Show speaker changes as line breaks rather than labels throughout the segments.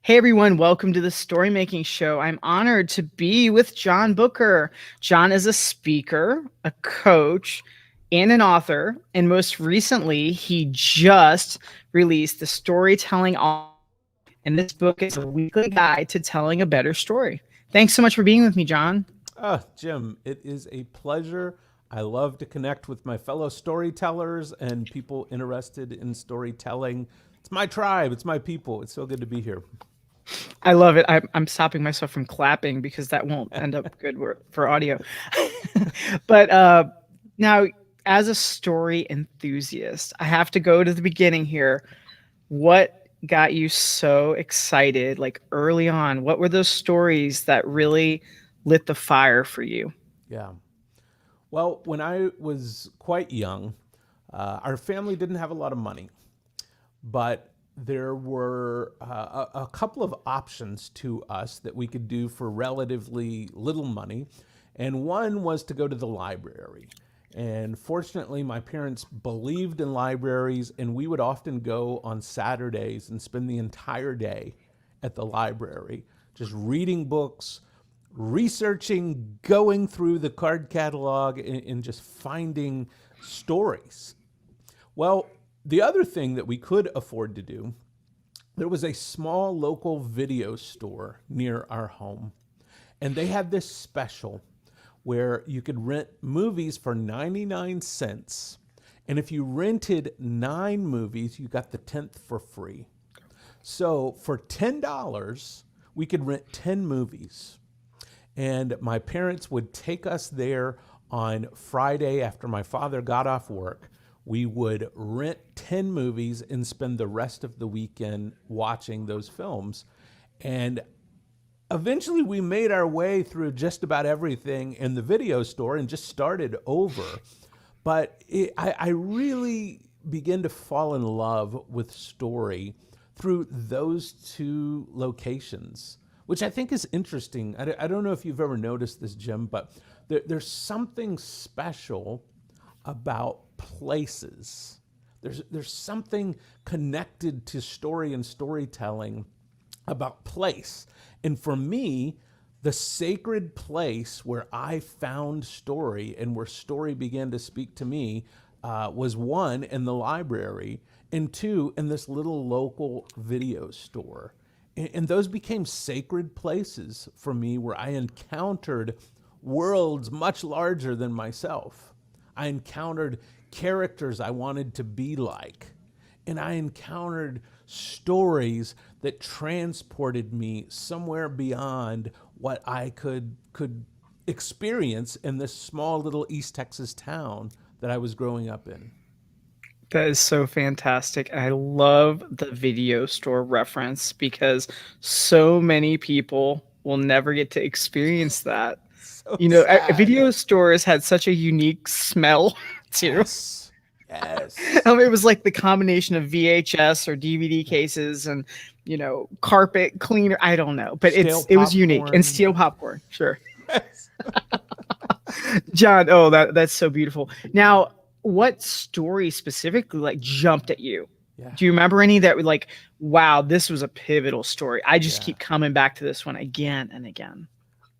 Hey everyone, welcome to the StoryMaking Show. I'm honored to be with John Bucher. John is a speaker, a coach, and an author. And most recently, he just released the Storytelling Almanac. And this book is a weekly guide to telling a better story. Thanks so much for being with me, John.
Jim, it is a pleasure. I love to connect with my fellow storytellers and people interested in storytelling. It's my tribe, it's my people. It's so good to be here.
I love it. I'm stopping myself from clapping because that won't end up good for audio. But now, as a story enthusiast, I have to go to the beginning here. What got you so excited, like early on? What were those stories that really lit the fire for you?
Yeah. Well, when I was quite young, our family didn't have a lot of money, but there were a couple of options to us that we could do for relatively little money. And one was to go to the library. And fortunately, my parents believed in libraries, and we would often go on Saturdays and spend the entire day at the library, just reading books, researching, going through the card catalog, and just finding stories. Well, the other thing that we could afford to do, there was a small local video store near our home, and they had this special where you could rent movies for 99 cents. And if you rented 9 movies, you got the 10th for free. So for $10, we could rent 10 movies. And my parents would take us there on Friday after my father got off work. We would rent 10 movies and spend the rest of the weekend watching those films. And eventually we made our way through just about everything in the video store and just started over. But I really began to fall in love with story through those two locations, which I think is interesting. I don't know if you've ever noticed this, Jim, but there's something special about places. There's something connected to story and storytelling about place. And for me, the sacred place where I found story and where story began to speak to me was one, in the library, and two, in this little local video store. And those became sacred places for me where I encountered worlds much larger than myself. I encountered characters I wanted to be like. And I encountered stories that transported me somewhere beyond what I could experience in this small little East Texas town that I was growing up in.
That is so fantastic. I love the video store reference because so many people will never get to experience that.
So
A
sad.
video stores had such a unique smell too.
Yes. Yes.
It was like the combination of VHS or DVD cases and carpet cleaner. I don't know, but
Stale
it was unique, and
popcorn.
steel popcorn. Sure,
Yes.
John. Oh, that's so beautiful. Now, what story specifically like jumped at you?
Yeah.
Do you remember any that were like, wow, this was a pivotal story? I just
Yeah.
keep coming back to this one again and again.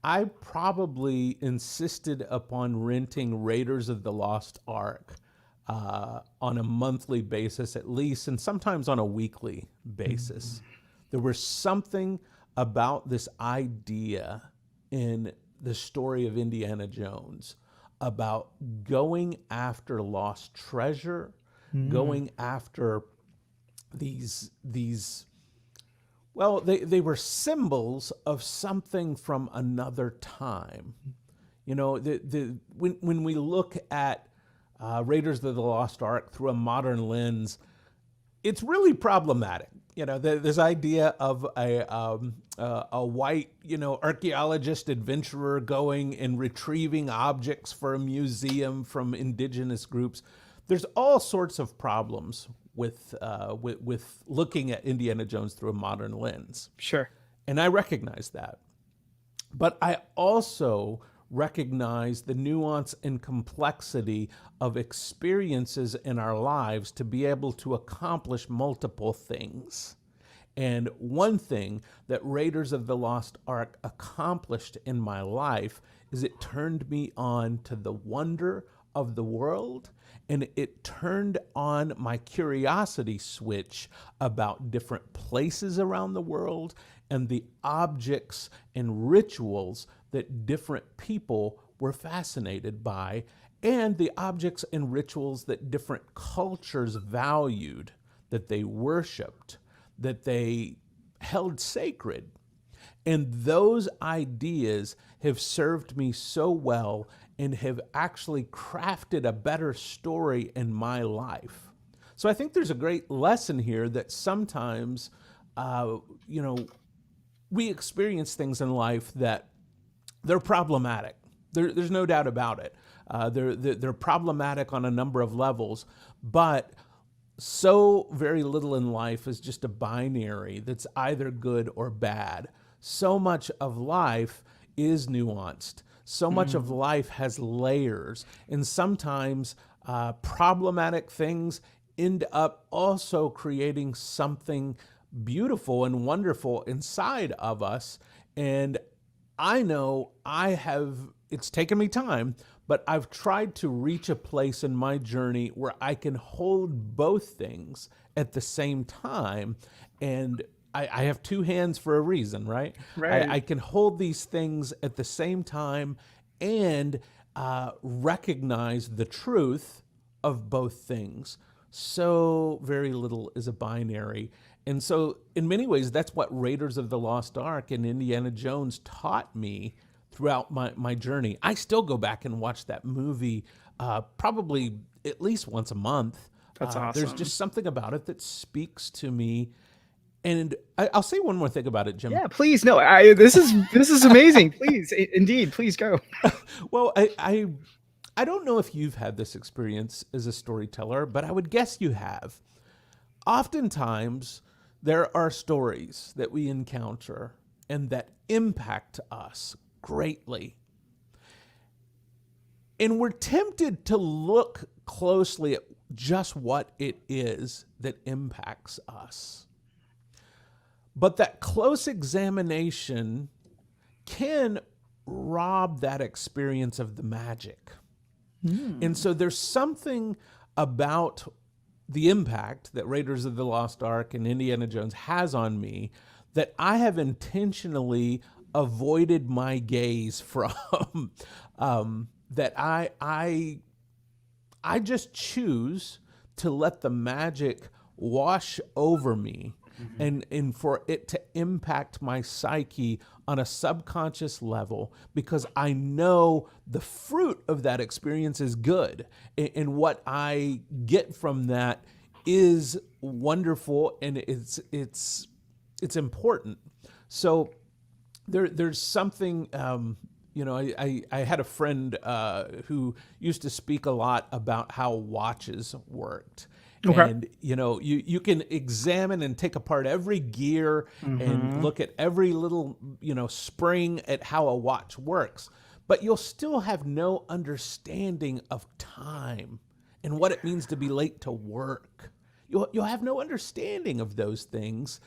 I probably insisted upon renting Raiders of the Lost Ark on a monthly basis at least, and sometimes on a weekly basis. There was something about this idea in the story of Indiana Jones about going after lost treasure, going after these well, they were symbols of something from another time. You know, when we look at Raiders of the Lost Ark through a modern lens, it's really problematic. You know, this idea of a white, archaeologist adventurer going and retrieving objects for a museum from indigenous groups. There's all sorts of problems with looking at Indiana Jones through a modern lens,
Sure.
and I recognize that. But I also recognize the nuance and complexity of experiences in our lives to be able to accomplish multiple things. And one thing that Raiders of the Lost Ark accomplished in my life is it turned me on to the wonder of the world, and it turned on my curiosity switch about different places around the world and the objects and rituals that different people were fascinated by, and the objects and rituals that different cultures valued, that they worshiped, that they held sacred. And those ideas have served me so well and have actually crafted a better story in my life. So I think there's a great lesson here that sometimes, you know, we experience things in life that they're problematic. There's no doubt about it. They're problematic on a number of levels, but so very little in life is just a binary that's either good or bad. So much of life is nuanced. So much of life has layers, and sometimes problematic things end up also creating something beautiful and wonderful inside of us. And I know it's taken me time, but I've tried to reach a place in my journey where I can hold both things at the same time. And I have two hands for a reason, right?
Right.
I can hold these things at the same time and recognize the truth of both things. So very little is a binary. And so, in many ways, that's what Raiders of the Lost Ark and Indiana Jones taught me throughout my journey. I still go back and watch that movie probably at least once a month.
That's awesome.
There's just something about it that speaks to me. And I'll say one more thing about it, Jim.
Yeah, please. No, this is amazing. Please, indeed, please go.
Well, I don't know if you've had this experience as a storyteller, but I would guess you have. Oftentimes, there are stories that we encounter and that impact us greatly. And we're tempted to look closely at just what it is that impacts us. But that close examination can rob that experience of the magic. And so there's something about the impact that Raiders of the Lost Ark and Indiana Jones has on me that I have intentionally avoided my gaze from. That I just choose to let the magic wash over me, and for it to impact my psyche on a subconscious level, because I know the fruit of that experience is good, and what I get from that is wonderful, and it's important. So there's something. I had a friend who used to speak a lot about how watches worked.
Okay.
And, you can examine and take apart every gear and look at every little, spring at how a watch works. But you'll still have no understanding of time and what it means to be late to work. You'll have no understanding of those things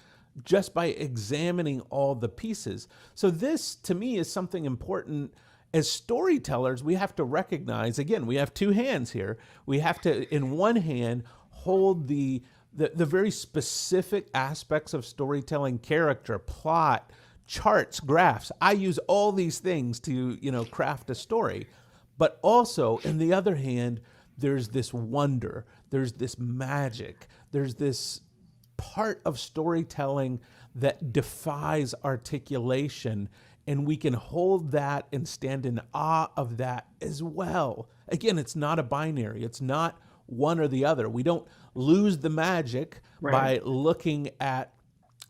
just by examining all the pieces. So this, to me, is something important. As storytellers, we have to recognize, again, we have two hands here. We have to, in one hand, hold the very specific aspects of storytelling: character, plot, charts, graphs. I use all these things to, craft a story. But also, in the other hand, there's this wonder, there's this magic, there's this part of storytelling that defies articulation, and we can hold that and stand in awe of that as well. Again, it's not a binary. It's not one or the other. We don't lose the magic by looking at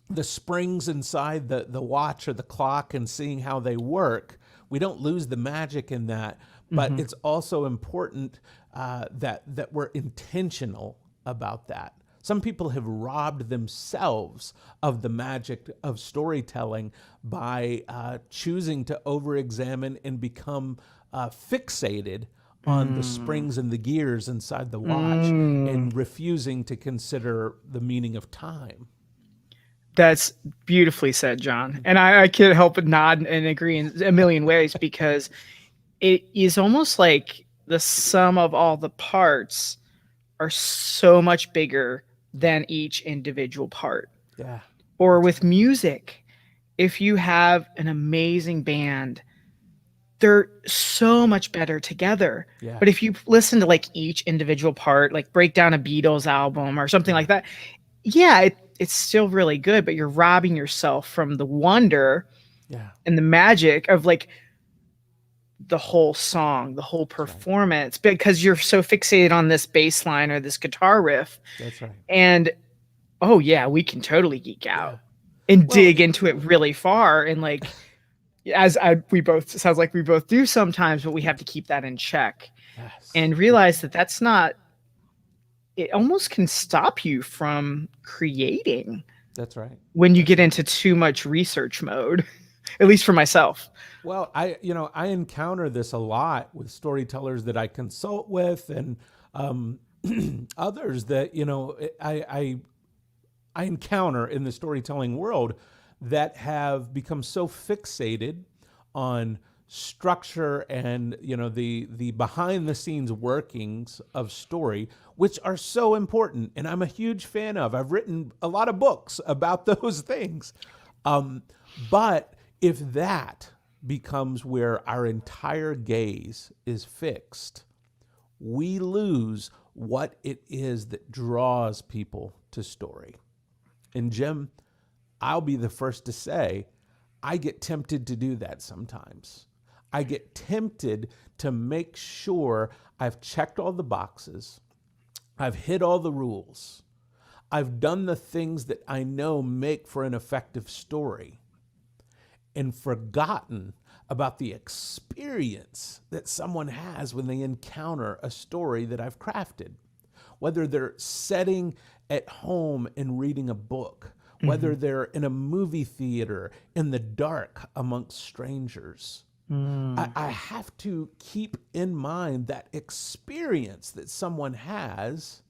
the springs inside the watch or the clock and seeing how they work. We don't lose the magic in that, but it's also important that we're intentional about that. Some people have robbed themselves of the magic of storytelling by choosing to over-examine and become fixated on the springs and the gears inside the watch and refusing to consider the meaning of time.
That's beautifully said, John. And I can't help but nod and agree in a million ways, because it is almost like the sum of all the parts are so much bigger than each individual part.
Yeah.
Or
That's
with
right.
music, if you have an amazing band, they're so much better together.
Yeah.
But if you listen to like each individual part, like break down a Beatles album or something
Yeah.
like that, yeah, it's still really good, but you're robbing yourself from the wonder
Yeah.
and the magic of like the whole song, the whole
That's right.
performance, because you're so fixated on this bass line or this guitar riff.
That's right.
And oh yeah, we can totally geek
Yeah.
out and
Well,
dig into it really far. And like, we both, sounds like we both do sometimes, but we have to keep that in check
yes.
and
Yeah.
realize that that's not, it almost can stop you from creating
That's right.
when you
That's
get
right.
into too much research mode, at least for myself.
Well, I encounter this a lot with storytellers that I consult with, and um, others that I encounter in the storytelling world that have become so fixated on structure and the behind the scenes workings of story, which are so important, and I'm a huge fan of. I've written a lot of books about those things. But if that becomes where our entire gaze is fixed, we lose what it is that draws people to story. And Jim, I'll be the first to say, I get tempted to do that sometimes. I get tempted to make sure I've checked all the boxes, I've hit all the rules, I've done the things that I know make for an effective story, and forgotten about the experience that someone has when they encounter a story that I've crafted. Whether they're sitting at home and reading a book,
Mm-hmm.
whether they're in a movie theater in the dark amongst strangers, I have to keep in mind that experience that someone has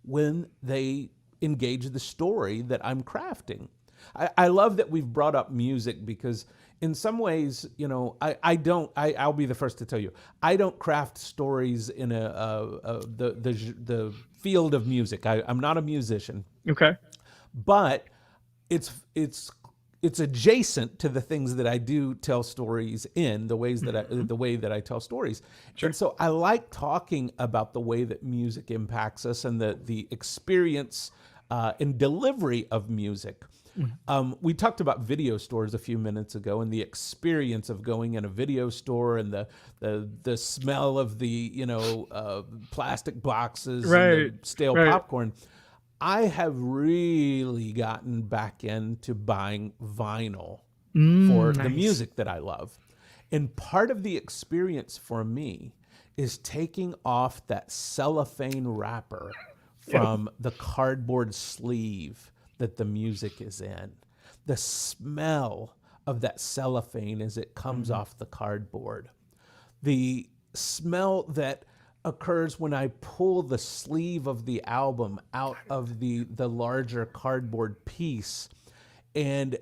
when they engage the story that I'm crafting. I love that we've brought up music, because in some ways, I'll be the first to tell you, I don't craft stories in the field of music. I'm not a musician,
Okay.
but it's it's adjacent to the things that I do tell stories in, the way that I tell stories.
Sure.
And so I like talking about the way that music impacts us, and the experience and delivery of music. We talked about video stores a few minutes ago, and the experience of going in a video store, and the smell of the plastic boxes and the
Right.
stale
Right.
popcorn. I have really gotten back into buying vinyl for the
Nice.
music that I love. And part of the experience for me is taking off that cellophane wrapper
Yep.
from the cardboard sleeve that the music is in. The smell of that cellophane as it comes
Mhm.
off the cardboard. The smell that occurs when I pull the sleeve of the album out of the larger cardboard piece, and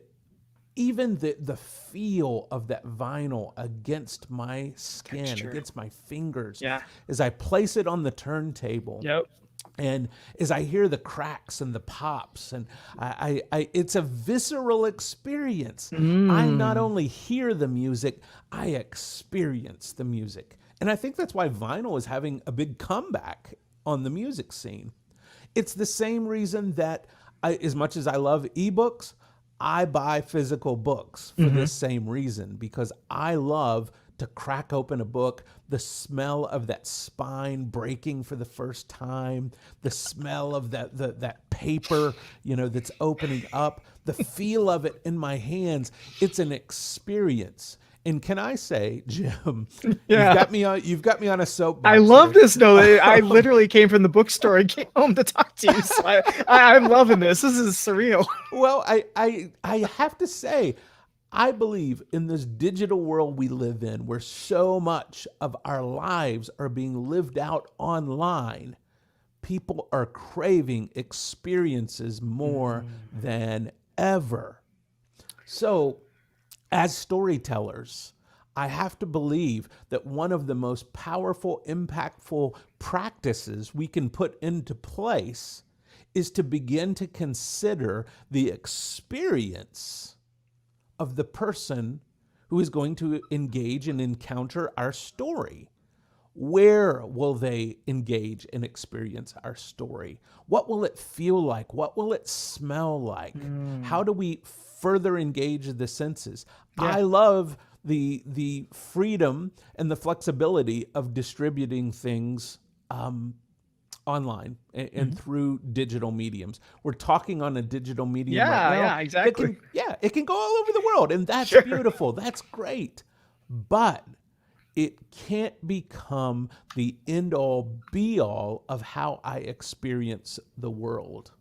even the feel of that vinyl against my skin,
Texture.
against my fingers,
Yeah.
as I place it on the turntable.
Yep.
And as I hear the cracks and the pops, and it's a visceral experience. I not
Mm.
only hear the music, I experience the music. And I think that's why vinyl is having a big comeback on the music scene. It's the same reason that as much as I love ebooks, I buy physical books for
Mm-hmm.
this same reason, because I love to crack open a book, the smell of that spine breaking for the first time, the smell of that paper, that's opening up, the feel of it in my hands. It's an experience. And can I say, Jim,
Yeah.
you've got me on a
I
soapbox
love
here.
this. No, I literally came from the bookstore and came home to talk to you. So I'm loving this. This is surreal.
Well, I have to say, I believe in this digital world we live in, where so much of our lives are being lived out online, people are craving experiences more than ever. So, as storytellers, I have to believe that one of the most powerful, impactful practices we can put into place is to begin to consider the experience of the person who is going to engage and encounter our story. Where will they engage and experience our story? What will it feel like? What will it smell like? How do we further engage the senses?
Yeah.
I love the freedom and the flexibility of distributing things online and through digital mediums. We're talking on a digital medium right now.
Yeah, exactly.
It can go all over the world, and that's
Sure.
beautiful. That's great. But it can't become the end all be all of how I experience the world.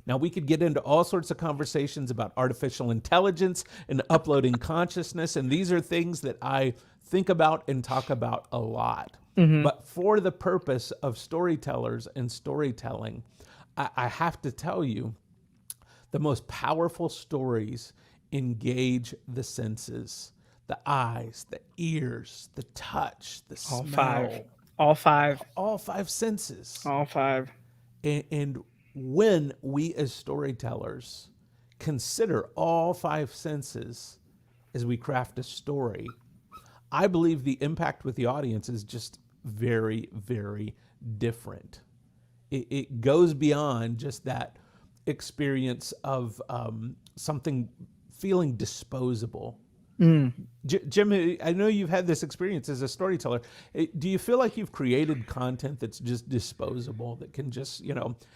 Now, we could get into all sorts of conversations about artificial intelligence and uploading consciousness, and these are things that I think about and talk about a lot. But for the purpose of storytellers and storytelling, I have to tell you, the most powerful stories engage the senses, the eyes, the ears, the touch, the
All
smell,
five. All five.
all five senses.
All five.
And when we as storytellers consider all five senses as we craft a story, I believe the impact with the audience is just very, very different. It goes beyond just that experience of something feeling disposable. Jim, I know you've had this experience as a storyteller. Do you feel like you've created content that's just disposable, that can just,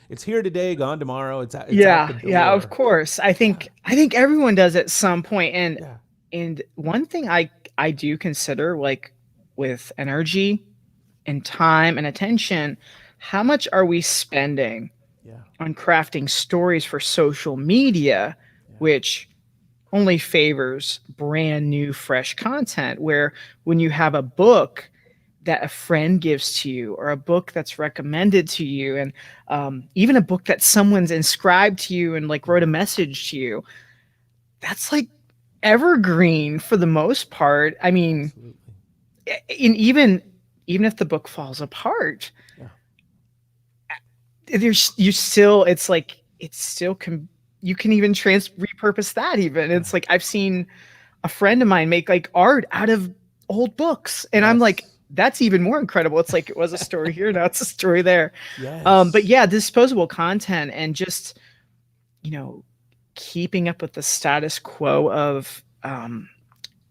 it's here today, gone tomorrow, it's out the door?
Yeah, of course. I think everyone does at some point.
Yeah.
And one thing I do consider, like, with energy and time and attention, how much are we spending
Yeah.
on crafting stories for social media, which only favors brand new, fresh content, where when you have a book that a friend gives to you, or a book that's recommended to you, and even a book that someone's inscribed to you and like wrote a message to you, that's like evergreen for the most part. I mean, and even if the book falls apart, there's you still it's like it's still you can even repurpose that. Even it's like I've seen a friend of mine make like art out of old books, and I'm like, that's even more incredible. It's like it was a story here, now it's a story there. But yeah, disposable content and just keeping up with the status quo of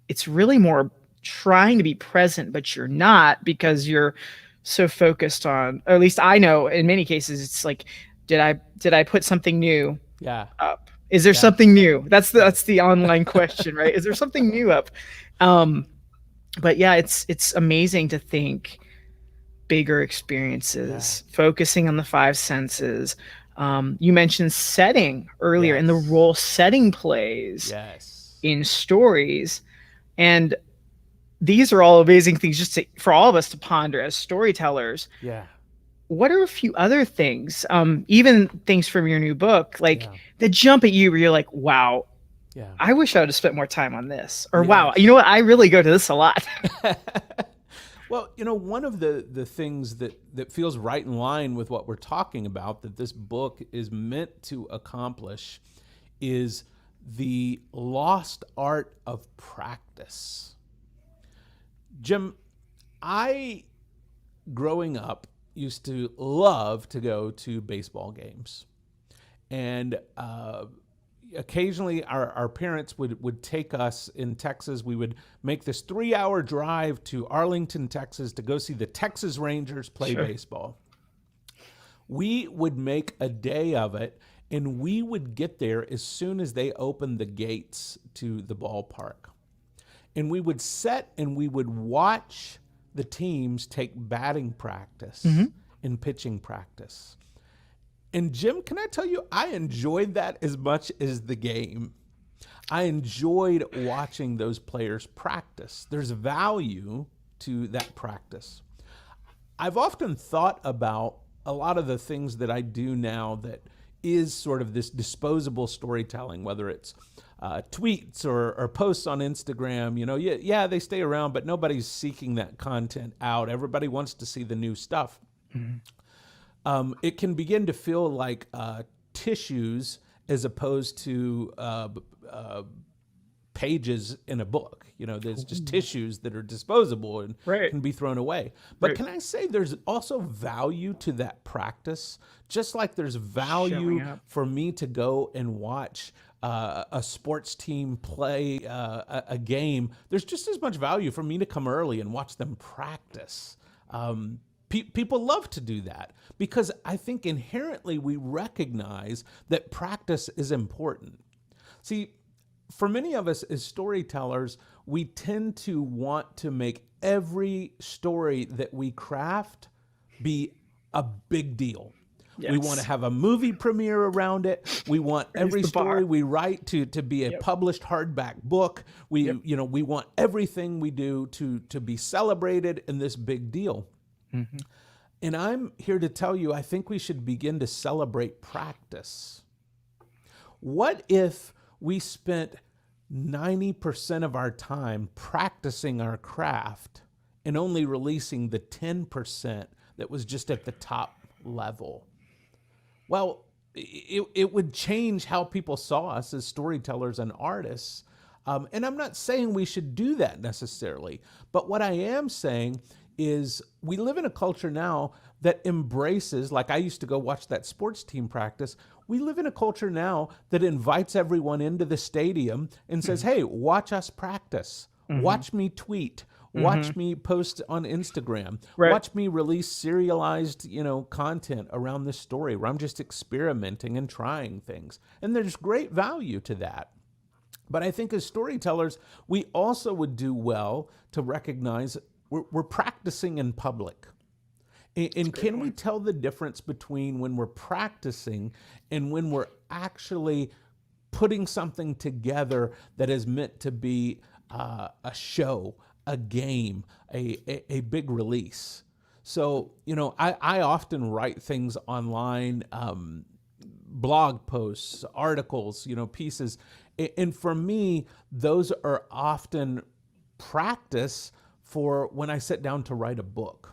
it's really more trying to be present, but you're not, because you're so focused on, or at least I know in many cases, it's like, did I put something new up? Is there something new? That's the online question, right? Is there something new up? But yeah, it's amazing to think bigger experiences, focusing on the five senses. You mentioned setting earlier, and the role setting plays in stories. And these are all amazing things just for all of us to ponder as storytellers.
Yeah.
What are a few other things, even things from your new book, like that jump at you where you're like, wow, I wish I would have spent more time on this, or wow, you know what, I really go to this a lot.
Well, one of the things that feels right in line with what we're talking about, that this book is meant to accomplish, is the lost art of practice. Jim, I, growing up, used to love to go to baseball games. And occasionally our parents would take us in Texas. We would make this 3-hour drive to Arlington, Texas to go see the Texas Rangers play baseball. We would make a day of it, and we would get there as soon as they opened the gates to the ballpark. And we would sit and we would watch the teams take batting practice and pitching practice. And Jim, can I tell you, I enjoyed that as much as the game. I enjoyed watching those players practice. There's value to that practice. I've often thought about a lot of the things that I do now that is sort of this disposable storytelling, whether it's tweets or posts on Instagram. Yeah, they stay around, but nobody's seeking that content out. Everybody wants to see the new stuff. It can begin to feel like tissues as opposed to pages in a book. There's just tissues that are disposable and
Right.
can be thrown away. But
Right.
can I say there's also value to that practice? Just like there's value
Showing up.
for me to go and watch a sports team play a game, there's just as much value for me to come early and watch them practice. People love to do that because I think inherently we recognize that practice is important. See, for many of us as storytellers, we tend to want to make every story that we craft be a big deal.
Yes.
We want to have a movie premiere around it. We want every
the bar.
story we write to be a published hardback book. We want everything we do to be celebrated in this big deal. And I'm here to tell you, I think we should begin to celebrate practice. What if we spent 90% of our time practicing our craft and only releasing the 10% that was just at the top level? Well, it would change how people saw us as storytellers and artists. And I'm not saying we should do that necessarily, but what I am saying is we live in a culture now that embraces, like I used to go watch that sports team practice. We live in a culture now that invites everyone into the stadium and says, hey, watch us practice. Watch me tweet. Watch me post on Instagram.
Right.
Watch me release serialized, content around this story where I'm just experimenting and trying things. And there's great value to that. But I think as storytellers, we also would do well to recognize we're practicing in public. And can we tell the difference between when we're practicing and when we're actually putting something together that is meant to be a show, a game, a big release? So, I often write things online, blog posts, articles, pieces. And for me, those are often practice for when I sit down to write a book.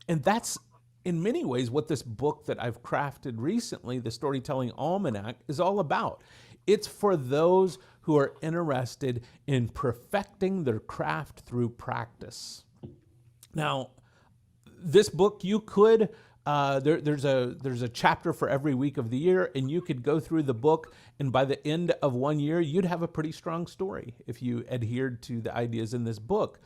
And that's in many ways what this book that I've crafted recently, the Storytelling Almanac, is all about. It's for those who are interested in perfecting their craft through practice. Now, this book, you could, there's a chapter for every week of the year, and you could go through the book, and by the end of one year, you'd have a pretty strong story if you adhered to the ideas in this book.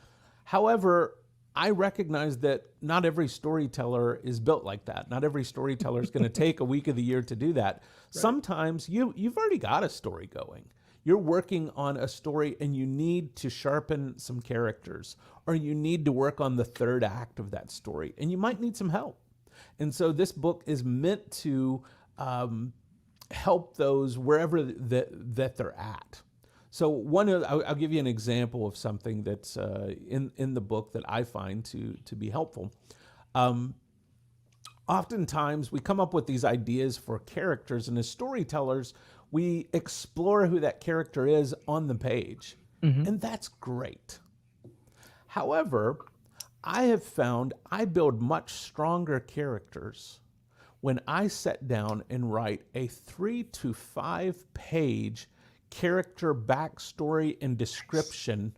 However, I recognize that not every storyteller is built like that. Not every storyteller is going to take a week of the year to do that. Right. Sometimes you've already got a story going. You're working on a story and you need to sharpen some characters, or you need to work on the third act of that story, and you might need some help. And so this book is meant to help those wherever that they're at. So I'll give you an example of something that's in the book that I find to be helpful. Oftentimes we come up with these ideas for characters, and as storytellers, we explore who that character is on the page, and that's great. However, I have found I build much stronger characters when I sit down and write a 3 to 5 page character backstory and description,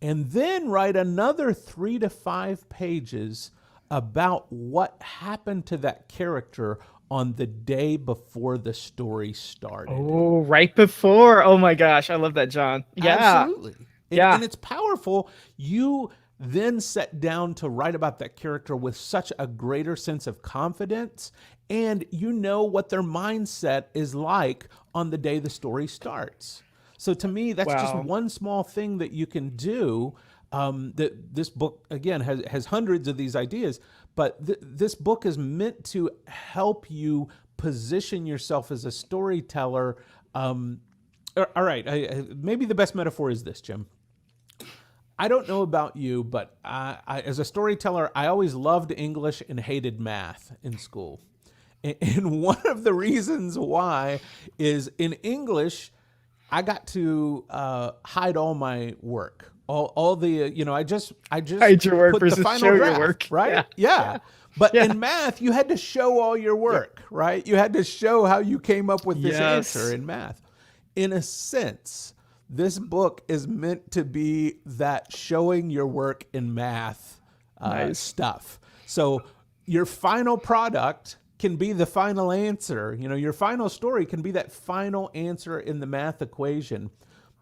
and then write another 3 to 5 pages about what happened to that character on the day before the story started.
Oh, right before. Oh my gosh, I love that, John. Yeah.
Absolutely.
Yeah.
And it's powerful. You then sit down to write about that character with such a greater sense of confidence, and you know what their mindset is like on the day the story starts. So to me, that's just one small thing that you can do. That this book, again, has hundreds of these ideas, but this book is meant to help you position yourself as a storyteller. All right, maybe the best metaphor is this, Jim. I don't know about you, but I, as a storyteller, I always loved English and hated math in school. And one of the reasons why is in English, I got to hide all my work, all the I just
Hide your work
put the
versus
final
show your
draft,
work.
right?
Yeah.
Yeah. But
Yeah.
in math, you had to show all your
Yep.
work, right? You had to show how you came up with this answer
Yes.
in math. In a sense, this book is meant to be that showing your work in math
Nice.
stuff. So your final product can be the final answer. Your final story can be that final answer in the math equation.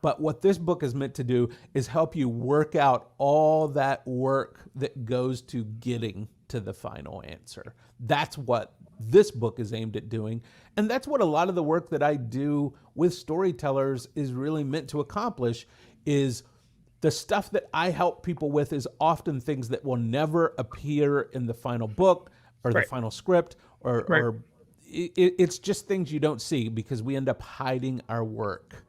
But what this book is meant to do is help you work out all that work that goes to getting to the final answer. That's what this book is aimed at doing. And that's what a lot of the work that I do with storytellers is really meant to accomplish. Is the stuff that I help people with is often things that will never appear in the final book or the
Right.
final script,
Right.
or it's just things you don't see because we end up hiding our work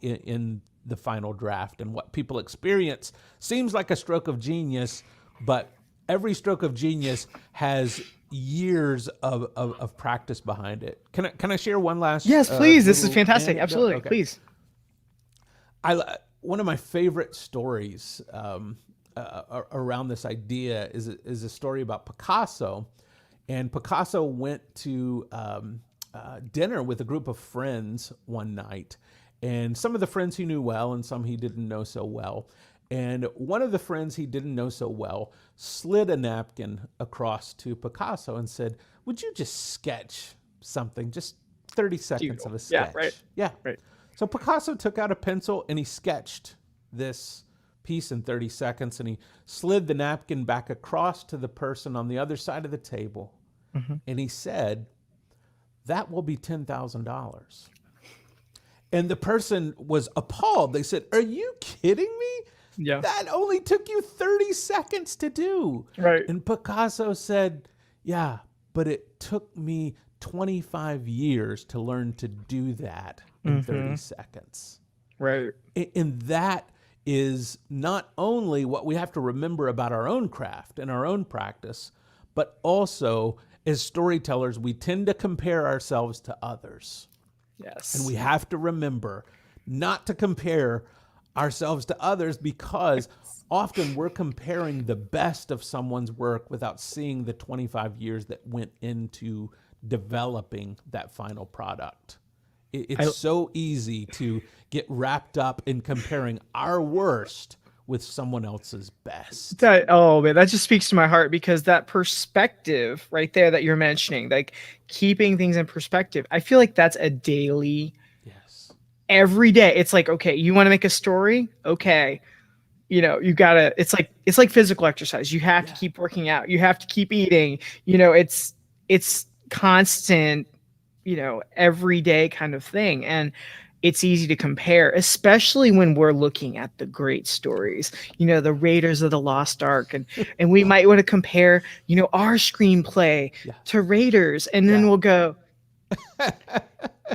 in the final draft. And what people experience seems like a stroke of genius, but every stroke of genius has years of practice behind it. Can I share one last
Yes, please. This is
little
fantastic.
anecdote?
Absolutely.
Okay.
Please.
One of my favorite stories around this idea is a story about Picasso. And Picasso went to dinner with a group of friends one night. And some of the friends he knew well and some he didn't know so well. And one of the friends he didn't know so well slid a napkin across to Picasso and said, "Would you just sketch something? Just 30 seconds of a sketch."
Yeah, right.
Yeah.
Right.
So Picasso took out a pencil and he sketched this piece in 30 seconds, and he slid the napkin back across to the person on the other side of the table.
Mm-hmm.
And he said, "That will be $10,000. And the person was appalled. They said, "Are you kidding me?
Yeah.
That only took you 30 seconds to do."
Right.
And Picasso said, "Yeah, but it took me 25 years to learn to do that in 30 seconds."
Right.
And that is not only what we have to remember about our own craft and our own practice, but also as storytellers, we tend to compare ourselves to others.
Yes.
And we have to remember not to compare ourselves to others, because often we're comparing the best of someone's work without seeing the 25 years that went into developing that final product. It's so easy to get wrapped up in comparing our worst with someone else's best.
Oh man, that just speaks to my heart, because that perspective right there that you're mentioning, like keeping things in perspective, I feel like that's a daily,
Yes.
every day. It's like, okay, you want to make a story? Okay. You gotta, it's like physical exercise. You have to keep working out. You have to keep eating. It's constant, everyday kind of thing. And it's easy to compare, especially when we're looking at the great stories, the Raiders of the Lost Ark. And we might want to compare, our screenplay to Raiders. And then we'll go,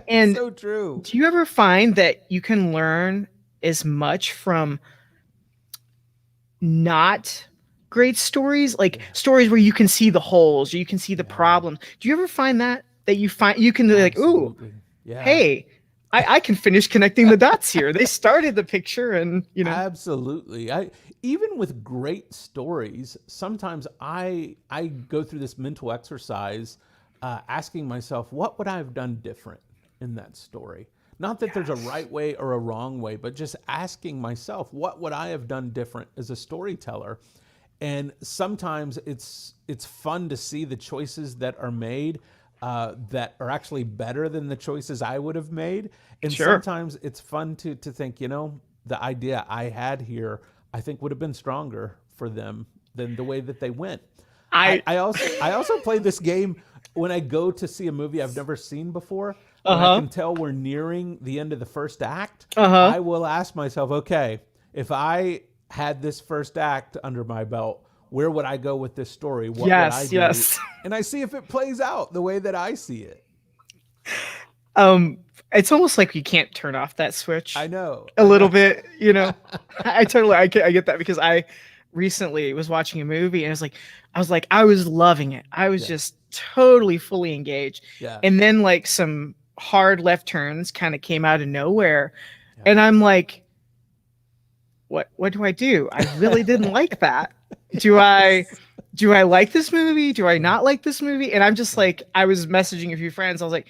and
so true.
do you ever find that you can learn as much from not great stories, like stories where you can see the holes, or you can see the problems? Do you ever find that you can be like, ooh, hey, I can finish connecting the dots here. They started the picture, and
Absolutely. Even with great stories, sometimes I go through this mental exercise, asking myself, what would I have done different in that story? Not that there's a right way or a wrong way, but just asking myself, what would I have done different as a storyteller? And sometimes it's fun to see the choices that are made that are actually better than the choices I would have made. And sometimes it's fun to think, the idea I had here, I think would have been stronger for them than the way that they went. I also play this game when I go to see a movie I've never seen before. When I can tell we're nearing the end of the first act, I will ask myself, okay, if I had this first act under my belt, where would I go with this story? What would I do?
Yes.
And I see if it plays out the way that I see it.
It's almost like you can't turn off that switch.
I know.
A little bit, I get that, because I recently was watching a movie and I was like, I was loving it. I was just totally fully engaged.
Yeah.
And then like some hard left turns kind of came out of nowhere.
Yeah.
And I'm like, what do I do? I really didn't like that. Do I
Yes.
do I like this movie? Do I
Yeah.
not like this movie? And I'm just
Yeah.
like, I was messaging a few friends. I was like,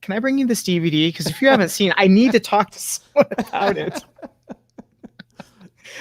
can I bring you this DVD? Because if you haven't seen it, I need to talk to someone about it.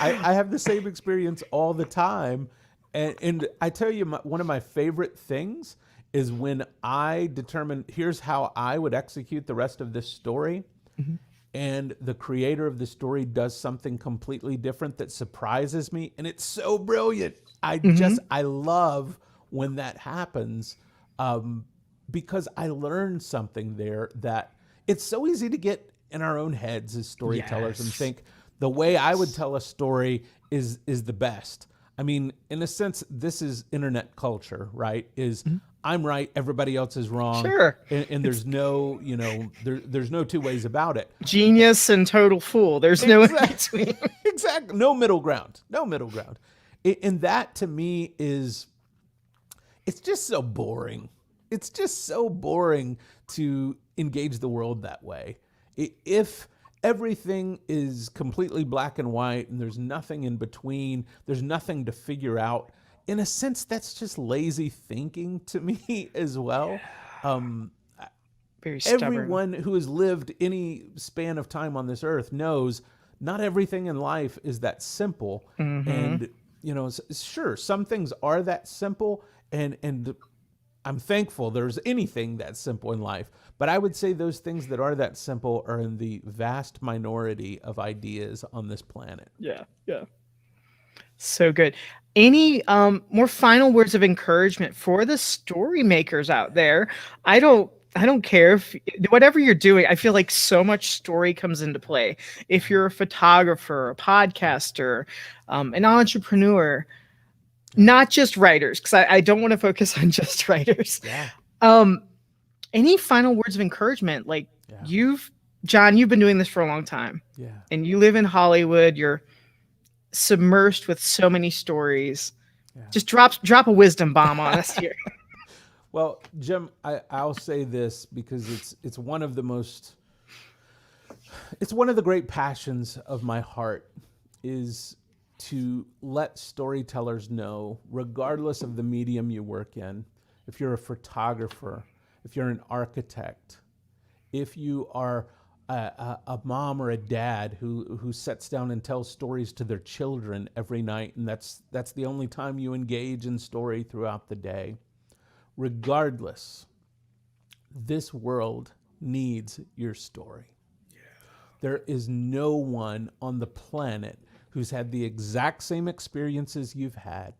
I have the same experience all the time. And I tell you, one of my favorite things is when I determine here's how I would execute the rest of this story.
Mhm.
And the creator of the story does something completely different that surprises me. And it's so brilliant.
Mhm.
I love when that happens, um, because I learned something there that it's so easy to get in our own heads as storytellers and
Yes.
think the way I would tell a story is the best. I mean, in a sense, this is internet culture, right? Is
Mhm.
I'm right, everybody else is wrong,
Sure.
and
It's
there's no, there's no two ways about it.
genius and total fool. There's no in
Exactly.
between.
Exactly. No middle ground. No middle ground. And that to me is, it's just so boring. It's just so boring to engage the world that way. If everything is completely black and white and there's nothing in between, there's nothing to figure out, in a sense, that's just lazy thinking to me as well. Um,
Very stubborn.
Everyone who has lived any span of time on this earth knows not everything in life is that simple.
Mm-hmm.
And, sure, some things are that simple. And I'm thankful there's anything that simple in life. But I would say those things that are that simple are in the vast minority of ideas on this planet.
Yeah. Yeah. So good. Any more final words of encouragement for the story makers out there? I don't care if whatever you're doing, I feel like so much story comes into play. If you're a photographer, a podcaster, an entrepreneur,
Yeah.
not just writers, because I don't want to focus on just writers.
Yeah.
Um, any final words of encouragement? Like
Yeah.
John, you've been doing this for a long time,
Yeah.
and you live in Hollywood. You're submersed with so many stories.
Yeah.
Just drop a wisdom bomb on us here.
Well, Jim, I'll say this because it's one of the most, it's one of the great passions of my heart is to let storytellers know, regardless of the medium you work in, if you're a photographer, if you're an architect, if you are a mom or a dad who sits down and tells stories to their children every night, and that's the only time you engage in story throughout the day. Regardless, this world needs your story. There is no one on the planet who's had the exact same experiences you've had.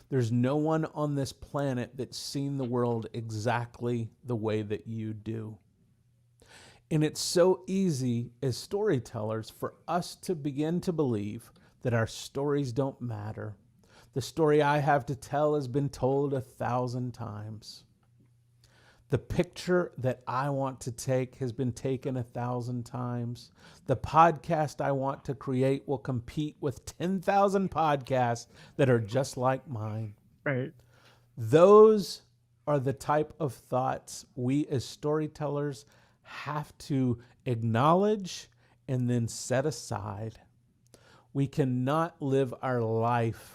There's no one on this planet that's seen the world exactly the way that you do. And it's so easy as storytellers for us to begin to believe that our stories don't matter. The story I have to tell has been told 1,000 times. The picture that I want to take has been taken 1,000 times. The podcast I want to create will compete with 10,000 podcasts that are just like mine.
Right.
Those are the type of thoughts we as storytellers have to acknowledge and then set aside. We cannot live our life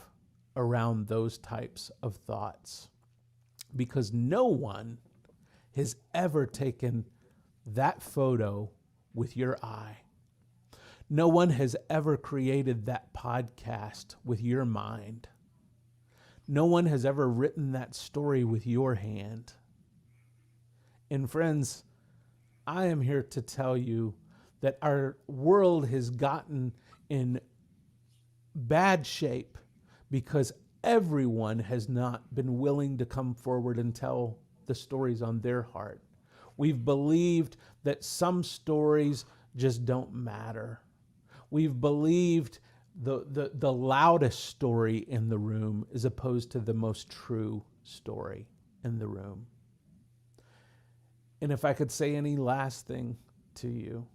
around those types of thoughts because no one has ever taken that photo with your eye. No one has ever created that podcast with your mind. No one has ever written that story with your hand. And friends, I am here to tell you that our world has gotten in bad shape because everyone has not been willing to come forward and tell the stories on their heart. We've believed that some stories just don't matter. We've believed the loudest story in the room as opposed to the most true story in the room. And if I could say any last thing to you,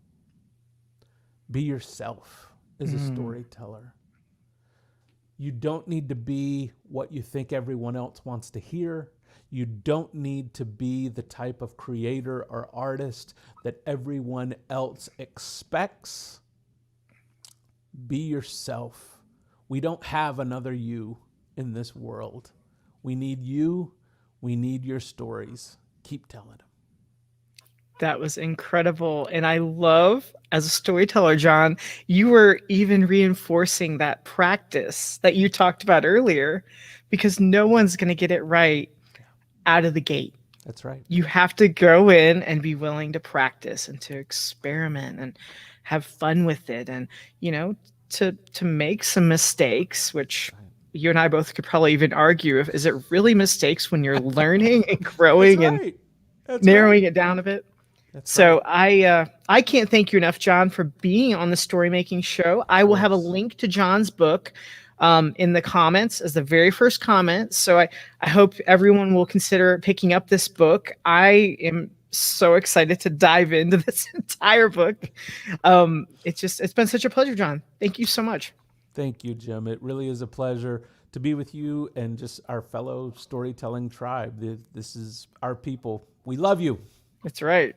be yourself as a storyteller. You don't need to be what you think everyone else wants to hear. You don't need to be the type of creator or artist that everyone else expects. Be yourself. We don't have another you in this world. We need you. We need your stories. Keep telling them.
That was incredible. And I love, as a storyteller, John, you were even reinforcing that practice that you talked about earlier, because no one's going to get it right out of the gate.
That's right.
You have to go in and be willing to practice and to experiment and have fun with it, and, you know, to make some mistakes, which you and I both could probably even argue, if is it really mistakes when you're learning and growing and narrowing it down a bit. So I can't thank you enough, John, for being on the Storymaking Show. I will have a link to John's book in the comments as the very first comment. So I hope everyone will consider picking up this book. I am so excited to dive into this entire book. It's been such a pleasure, John. Thank you so much.
Thank you, Jim. It really is a pleasure to be with you and just our fellow storytelling tribe. This is our people. We love you.
That's right.